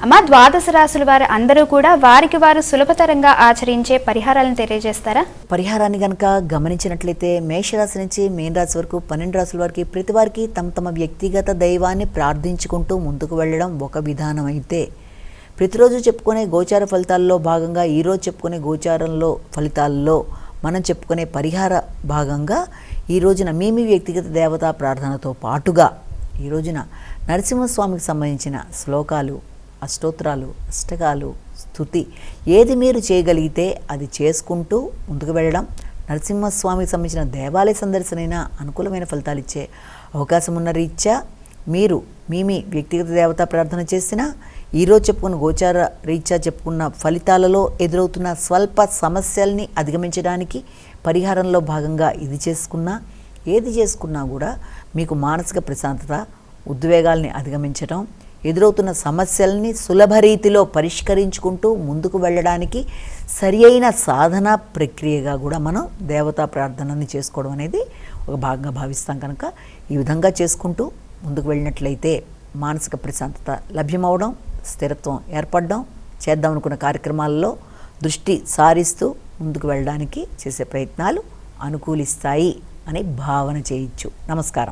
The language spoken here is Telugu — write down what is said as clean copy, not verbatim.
అమ్మ, ద్వాదశ రాశుల వారు అందరూ కూడా వారికి వారు సులభతరంగా ఆచరించే పరిహారాలను తెలియజేస్తారా? పరిహారాన్ని కనుక గమనించినట్లయితే మేషరాశి నుంచి మీన రాశి వరకు 12 రాశుల వారికి ప్రతి వారికి తమ వ్యక్తిగత దైవాన్ని ప్రార్థించుకుంటూ ముందుకు వెళ్ళడం ఒక విధానం అయితే, ప్రతిరోజు చెప్పుకునే గోచార ఫలితాల్లో భాగంగా ఈరోజు చెప్పుకునే గోచారంలో ఫలితాల్లో మనం చెప్పుకునే పరిహార భాగంగా ఈ రోజున మీ వ్యక్తిగత దేవతా ప్రార్థనతో పాటుగా ఈ రోజున నరసింహస్వామికి సంబంధించిన శ్లోకాలు, అష్టోత్తరాలు, అష్టకాలు, స్తుతి ఏది మీరు చేయగలిగితే అది చేసుకుంటూ ముందుకు వెళ్ళడం, నరసింహస్వామికి సంబంధించిన దేవాలయ సందర్శనైనా అనుకూలమైన ఫలితాలు ఇచ్చే అవకాశం ఉన్న రీత్యా మీరు మీ వ్యక్తిగత దేవతా ప్రార్థన చేసినా, ఈరోజు చెప్పుకున్న గోచార రీత్యా చెప్పుకున్న ఫలితాలలో ఎదురవుతున్న స్వల్ప సమస్యల్ని అధిగమించడానికి పరిహారంలో భాగంగా ఇది చేసుకున్నా, ఏది చేసుకున్నా కూడా మీకు మానసిక ప్రశాంతత, ఉద్వేగాల్ని అధిగమించడం, ఎదురవుతున్న సమస్యల్ని సులభ రీతిలో పరిష్కరించుకుంటూ ముందుకు వెళ్ళడానికి సరి అయిన సాధన ప్రక్రియగా కూడా మనం దేవతా ప్రార్థనని చేసుకోవడం అనేది ఒక భాగంగా భావిస్తాం. కనుక ఈ విధంగా చేసుకుంటూ ముందుకు వెళ్ళినట్లయితే మానసిక ప్రశాంతత లభ్యమవడం, స్థిరత్వం ఏర్పడడం, చేద్దాం అనుకున్న కార్యక్రమాల్లో దృష్టి సారిస్తూ ముందుకు వెళ్ళడానికి చేసే ప్రయత్నాలు అనుకూలిస్తాయి అనే భావన చేయొచ్చు. నమస్కారం.